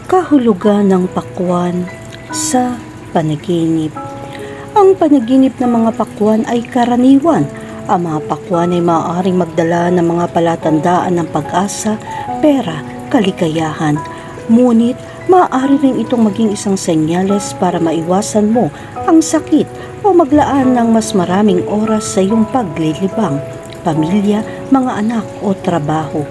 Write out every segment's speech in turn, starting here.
Kahulugan ng pakwan sa panaginip. Ang panaginip ng mga pakwan ay karaniwan. Ang mga pakwan ay maaaring magdala ng mga palatandaan ng pag-asa, pera, kaligayahan. Ngunit, maaari rin itong maging isang senyales para maiwasan mo ang sakit o maglaan ng mas maraming oras sa iyong paglilibang, pamilya, mga anak o trabaho.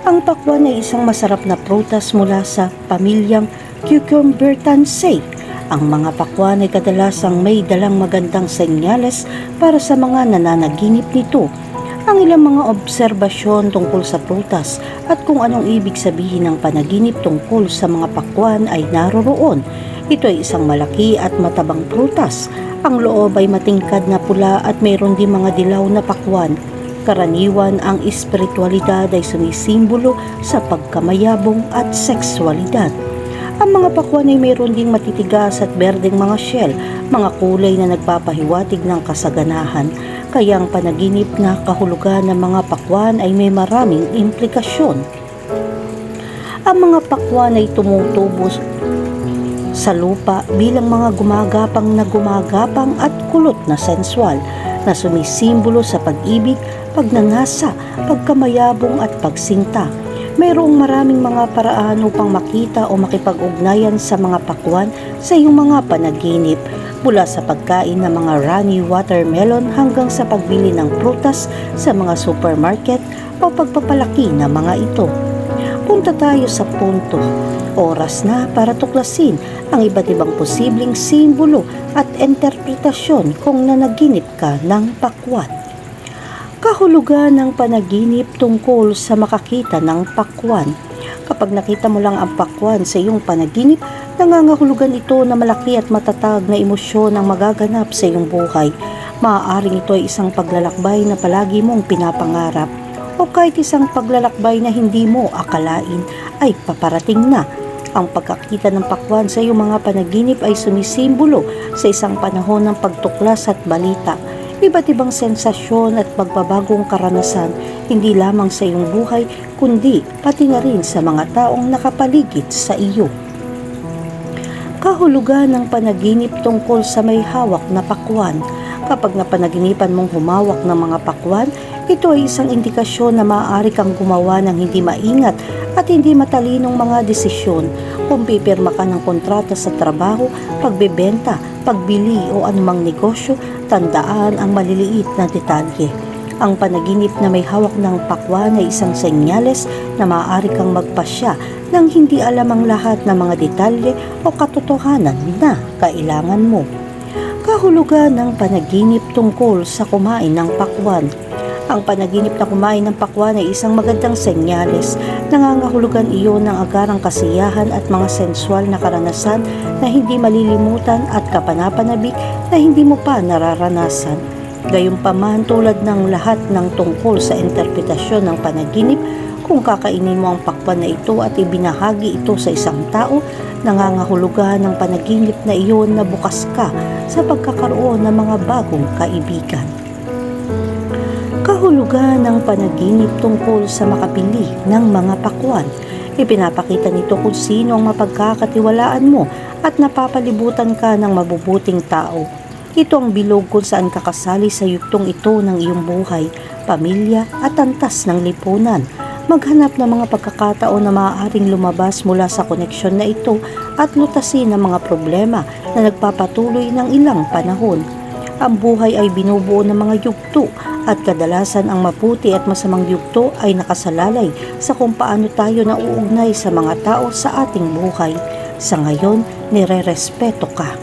Ang pakwan ay isang masarap na prutas mula sa pamilyang Cucumbertaceae. Ang mga pakwan ay kadalasang may dalang magandang senyales para sa mga nananaginip nito. Ang ilang mga obserbasyon tungkol sa prutas at kung anong ibig sabihin ng panaginip tungkol sa mga pakwan ay naroroon. Ito ay isang malaki at matabang prutas. Ang loob ay matingkad na pula at mayroon din mga dilaw na pakwan. Karaniwan ang espiritualidad ay sumisimbolo sa pagkamayabong at sexualidad. Ang mga pakwan ay mayroon ding matitigas at berdeng mga shell, mga kulay na nagpapahiwatig ng kasaganahan. Kaya ang panaginip na kahulugan ng mga pakwan ay may maraming implikasyon. Ang mga pakwan ay tumutubo sa lupa bilang mga gumagapang at kulot na sensual na sumisimbolo sa pag-ibig, pagnanasa, pagkamayabong at pagsinta. Mayroong maraming mga paraan upang makita o makipag-ugnayan sa mga pakwan sa iyong mga panaginip, mula sa pagkain ng mga runny watermelon hanggang sa pagbili ng prutas sa mga supermarket o pagpapalaki ng mga ito. Punta tayo sa punto. Oras na para tuklasin ang iba't ibang posibleng simbolo at interpretasyon kung nanaginip ka ng pakwan. Kahulugan ng panaginip tungkol sa makakita ng pakwan. Kapag nakita mo lang ang pakwan sa iyong panaginip, nangangahulugan ito na malaki at matatag na emosyon ang magaganap sa iyong buhay. Maaaring ito ay isang paglalakbay na palagi mong pinapangarap o kahit isang paglalakbay na hindi mo akalain ay paparating na. Ang pagkakita ng pakwan sa iyong mga panaginip ay sumisimbolo sa isang panahon ng pagtuklas at balita. Iba't ibang sensasyon at pagbabagong karanasan, hindi lamang sa iyong buhay, kundi pati na rin sa mga taong nakapaligid sa iyo. Kahulugan ng panaginip tungkol sa may hawak na pakwan. Kapag napanaginipan mong humawak ng mga pakwan, ito ay isang indikasyon na maaari kang gumawa ng hindi maingat at hindi matalinong mga desisyon. Kung pipirma ka ng kontrata sa trabaho, pagbebenta, pagbili o anumang negosyo, tandaan ang maliliit na detalye. Ang panaginip na may hawak ng pakwan ay isang senyales na maaari kang magpasya nang hindi alam ang lahat ng mga detalye o katotohanan na kailangan mo. Kahulugan ng panaginip tungkol sa kumain ng pakwan. Ang panaginip na kumain ng pakwan ay isang magandang senyales. Nangangahulugan iyon ng agarang kasiyahan at mga sensual na karanasan na hindi malilimutan at kapanapanabik na hindi mo pa nararanasan. Gayunpaman, tulad ng lahat ng tungkol sa interpretasyon ng panaginip, kung kakainin mo ang pakwan na ito at ibinahagi ito sa isang tao, nangangahulugan ng panaginip na iyon na bukas ka sa pagkakaroon ng mga bagong kaibigan. Kahulugan ng panaginip tungkol sa makabili ng mga pakwan. Ipinapakita nito kung sino ang mapagkakatiwalaan mo at napapalibutan ka ng mabubuting tao. Ito ang bilog kung saan kakasali sa yugtong ito ng iyong buhay, pamilya at antas ng lipunan. Maghanap ng mga pagkakataon na maaaring lumabas mula sa koneksyon na ito at lutasin ang mga problema na nagpapatuloy ng ilang panahon. Ang buhay ay binubuo ng mga yugto at kadalasan ang maputi at masamang yugto ay nakasalalay sa kung paano tayo nauugnay sa mga tao sa ating buhay. Sa ngayon, nire-respeto ka.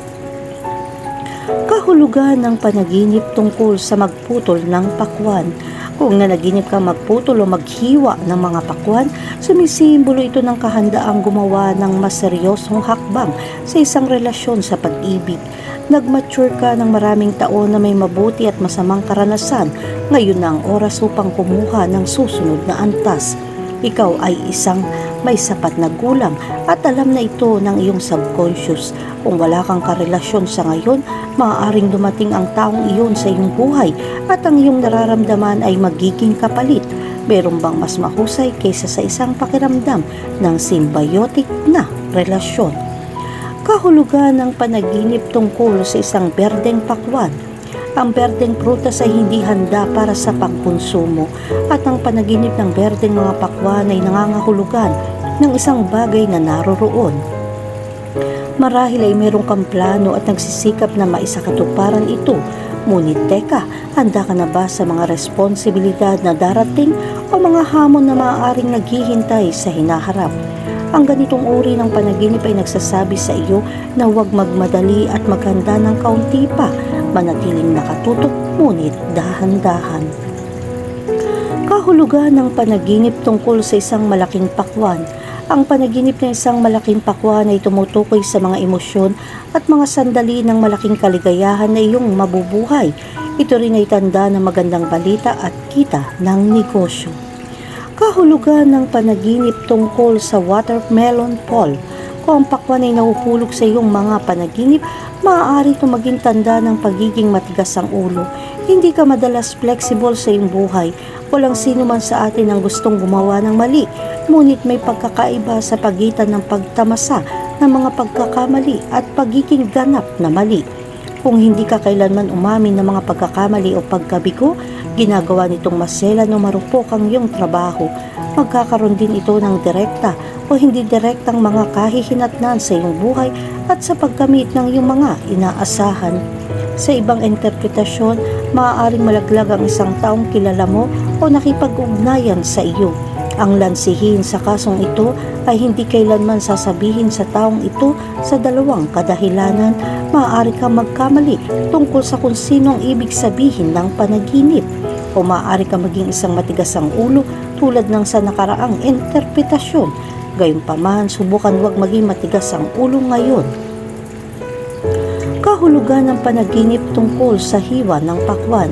Kahulugan ng panaginip tungkol sa magputol ng pakwan. Kung nanaginip ka magputol o maghiwa ng mga pakwan, sumisimbolo ito ng kahandaang gumawa ng mas seryosong hakbang sa isang relasyon sa pag-ibig. Nag-mature ka ng maraming taon na may mabuti at masamang karanasan. Ngayon na ang oras upang kumuha ng susunod na antas. Ikaw ay isang may sapat na gulang at alam na ito ng iyong subconscious. Kung wala kang karelasyon sa ngayon, maaaring dumating ang taong iyon sa iyong buhay at ang iyong nararamdaman ay magiging kapalit. Meron bang mas mahusay kaysa sa isang pakiramdam ng symbiotic na relasyon? Kahulugan ng panaginip tungkol sa isang berdeng pakwan. Ang berdeng prutas ay hindi handa para sa pangkonsumo at ang panaginip ng berdeng mga pakwan ay nangangahulugan ng isang bagay na naroroon. Marahil ay meron kang plano at nagsisikap na maisakatuparan ito. Ngunit teka, handa ka na ba sa mga responsibilidad na darating o mga hamon na maaaring naghihintay sa hinaharap? Ang ganitong uri ng panaginip ay nagsasabi sa iyo na huwag magmadali at maghanda ng kaunti pa, manatiling nakatutok ngunit dahan-dahan. Kahulugan ng panaginip tungkol sa isang malaking pakwan. Ang panaginip ng isang malaking pakwan ay tumutukoy sa mga emosyon at mga sandali ng malaking kaligayahan na iyong mabubuhay. Ito rin ay tanda ng magandang balita at kita ng negosyo. Kahulugan ng panaginip tungkol sa watermelon fall. Kung ang pakwan ay nahuhulog sa iyong mga panaginip, maaari ito maging tanda ng pagiging matigas ang ulo. Hindi ka madalas flexible sa iyong buhay. Walang sino man sa atin ang gustong gumawa ng mali, ngunit may pagkakaiba sa pagitan ng pagtamasa ng mga pagkakamali at pagiging ganap na mali. Kung hindi ka kailanman umamin ng mga pagkakamali o pagkabigo, ginagawa nitong maselan o marupok ang iyong trabaho. Magkakaroon din ito ng direkta o hindi direktang mga kahihinatnan sa iyong buhay at sa pagkamit ng iyong mga inaasahan. Sa ibang interpretasyon, maaaring malaglag ang isang taong kilala mo o nakipag-ugnayan sa iyo. Ang lansihin sa kasong ito ay hindi kailanman sasabihin sa taong ito sa dalawang kadahilanan. Maaari kang magkamali tungkol sa kung sino ang ibig sabihin ng panaginip o maaari kang maging isang matigas ang ulo tulad ng sa nakaraang interpretasyon. Gayunpaman, subukan huwag maging matigas ang ulo ngayon. Kahulugan ng panaginip tungkol sa hiwa ng pakwan.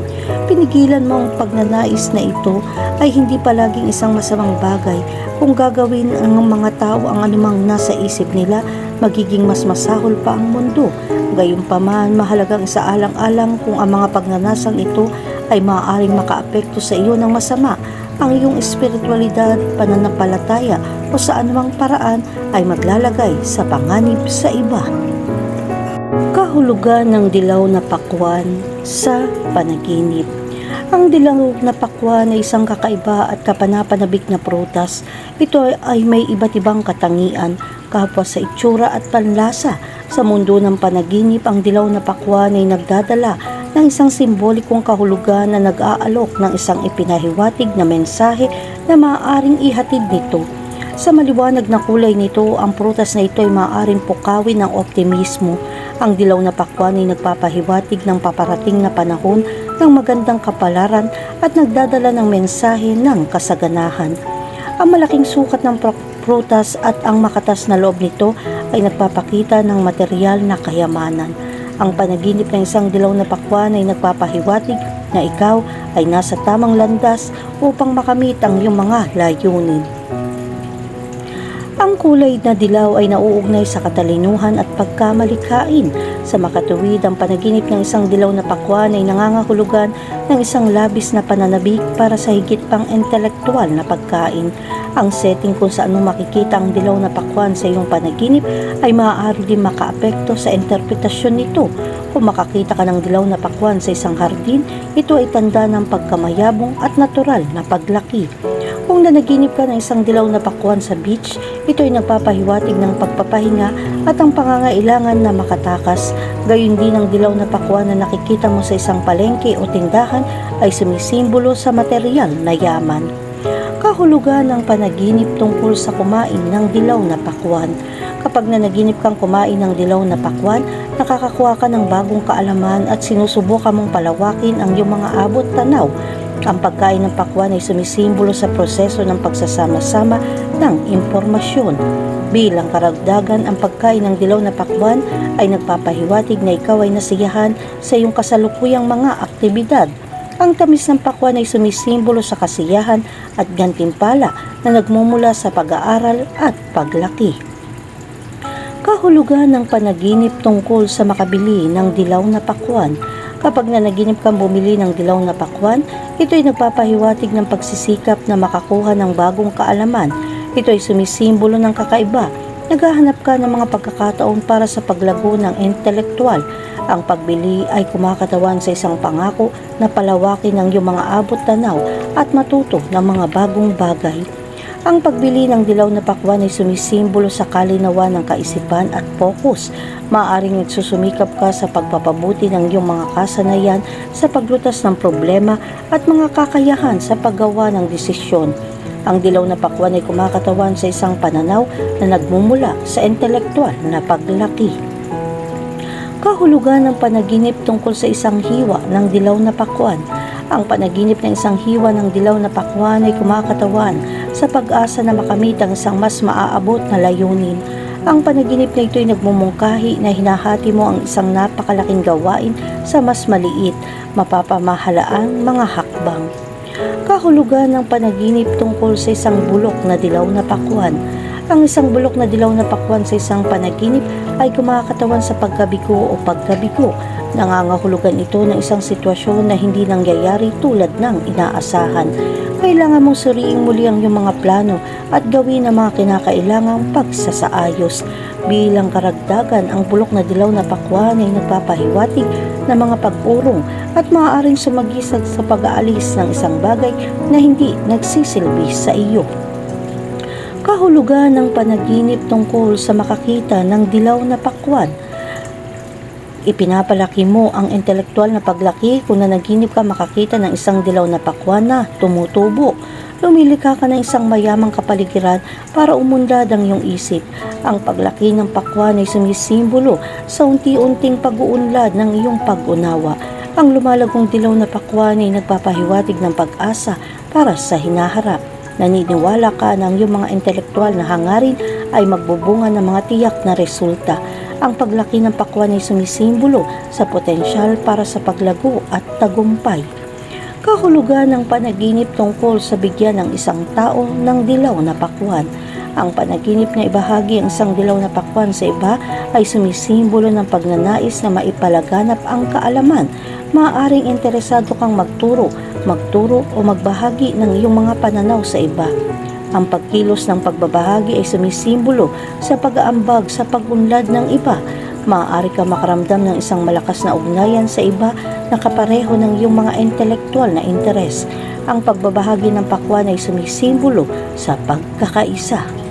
Pinigilan mo ang pagnanais na ito ay hindi palaging isang masamang bagay. Kung gagawin ng mga tao ang anumang nasa isip nila, magiging mas masahol pa ang mundo. Gayunpaman, mahalagang isaalang-alang kung ang mga pagnanasang ito ay maaaring makaapekto sa iyo ng masama. Ang iyong espiritualidad, pananampalataya o sa anumang paraan ay maglalagay sa panganib sa iba. Kahulugan ng dilaw na pakwan sa panaginip. Ang dilaw na pakwan ay isang kakaiba at kapanapanabik na prutas. Ito ay may iba't ibang katangian, kapwa sa itsura at panlasa. Sa mundo ng panaginip, ang dilaw na pakwan ay nagdadala ng isang simbolikong kahulugan na nag-aalok ng isang ipinahiwatig na mensahe na maaaring ihatid nito. Sa maliwanag na kulay nito, ang prutas na ito ay maaaring pukawin ng optimismo. Ang dilaw na pakwan ay nagpapahiwatig ng paparating na panahon ng magandang kapalaran at nagdadala ng mensahe ng kasaganahan. Ang malaking sukat ng prutas at ang makatas na loob nito ay nagpapakita ng material na kayamanan. Ang panaginip ng isang dilaw na pakwan ay nagpapahiwatig na ikaw ay nasa tamang landas upang makamit ang iyong mga layunin. Ang kulay na dilaw ay nauugnay sa katalinuhan at pagkamalikhain. Sa makatuwid, ang panaginip ng isang dilaw na pakwan ay nangangahulugan ng isang labis na pananabik para sa higit pang intelektual na pagkain. Ang setting kung saan mo makikita ang dilaw na pakwan sa iyong panaginip ay maaari din makaapekto sa interpretasyon nito. Kung makakita ka ng dilaw na pakwan sa isang hardin, ito ay tanda ng pagkamayabong at natural na paglaki. Kung nanaginip ka ng isang dilaw na pakwan sa beach, ito ay nagpapahiwatig ng pagpapahinga at ang pangangailangan na makatakas. Gayon din ang dilaw na pakwan na nakikita mo sa isang palengke o tindahan ay sumisimbolo sa material na yaman. Kahulugan ng panaginip tungkol sa kumain ng dilaw na pakwan. Kapag nanaginip kang kumain ng dilaw na pakwan, nakakakuha ka ng bagong kaalaman at sinusubukan mong palawakin ang iyong mga abot tanaw. Ang pagkain ng pakwan ay sumisimbolo sa proseso ng pagsasama-sama ng impormasyon. Bilang karagdagan, ang pagkain ng dilaw na pakwan ay nagpapahiwatig na ikaw ay nasiyahan sa iyong kasalukuyang mga aktibidad. Ang tamis ng pakwan ay sumisimbolo sa kasiyahan at gantimpala na nagmumula sa pag-aaral at paglaki. Kahulugan ng panaginip tungkol sa makabili ng dilaw na pakwan. Kapag nanaginip kang bumili ng dilaw na pakwan, ito ay nagpapahiwatig ng pagsisikap na makakuha ng bagong kaalaman. Ito ay sumisimbolo ng kakaiba. Naghahanap ka ng mga pagkakataon para sa paglago ng intelektual. Ang pagbili ay kumakatawan sa isang pangako na palawakin ang iyong mga abot tanaw at matuto ng mga bagong bagay. Ang pagbili ng dilaw na pakwan ay sumisimbolo sa kalinawan ng kaisipan at focus. Maaaring nagsusumikap ka sa pagpapabuti ng iyong mga kasanayan sa paglutas ng problema at mga kakayahan sa paggawa ng desisyon. Ang dilaw na pakwan ay kumakatawan sa isang pananaw na nagmumula sa intelektual na paglaki. Kahulugan ng panaginip tungkol sa isang hiwa ng dilaw na pakwan. Ang panaginip ng isang hiwa ng dilaw na pakwan ay kumakatawan sa pag-asa na makamit ang isang mas maaabot na layunin. Ang panaginip na ito ay nagmumungkahi na hinahati mo ang isang napakalaking gawain sa mas maliit, mapapamahalaang mga hakbang. Kahulugan ng panaginip tungkol sa isang bulok na dilaw na pakwan. Ang isang bulok na dilaw na pakwan sa isang panaginip ay kumakatawan sa pagkabigo o pagkabigo. Nangangahulugan ito ng isang sitwasyon na hindi nangyayari tulad ng inaasahan. Kailangan mong suriing muli ang iyong mga plano at gawin ang mga kinakailangang pagsasaayos. Bilang karagdagan, ang bulok na dilaw na pakwan ay nagpapahiwatig ng mga pag-urong at maaaring sumagisag sa pag-aalis ng isang bagay na hindi nagsisilbi sa iyo. Kahulugan ng panaginip tungkol sa makakita ng dilaw na pakwan. Ipinapalaki mo ang intelektual na paglaki kung nanaginip ka makakita ng isang dilaw na pakwan na tumutubo. Lumilikha ka ng isang mayamang kapaligiran para umunlad ang iyong isip. Ang paglaki ng pakwan ay sumisimbolo sa unti-unting pag-uunlad ng iyong pag-unawa. Ang lumalagong dilaw na pakwan ay nagpapahiwatig ng pag-asa para sa hinaharap. Naniniwala ka na ang iyong mga intelektual na hangarin ay magbubunga ng mga tiyak na resulta. Ang paglaki ng pakwan ay sumisimbolo sa potensyal para sa paglago at tagumpay. Kahulugan ng panaginip tungkol sa bigyan ng isang tao ng dilaw na pakwan. Ang panaginip na ibahagi ang isang dilaw na pakwan sa iba ay sumisimbolo ng pagnanais na maipalaganap ang kaalaman. Maaaring interesado kang magturo o magbahagi ng iyong mga pananaw sa iba. Ang pagkilos ng pagbabahagi ay sumisimbolo sa pag-aambag sa pag-unlad ng iba. Maaari ka makaramdam ng isang malakas na ugnayan sa iba na kapareho ng iyong mga intelektual na interes. Ang pagbabahagi ng pakwan ay sumisimbolo sa pagkakaisa.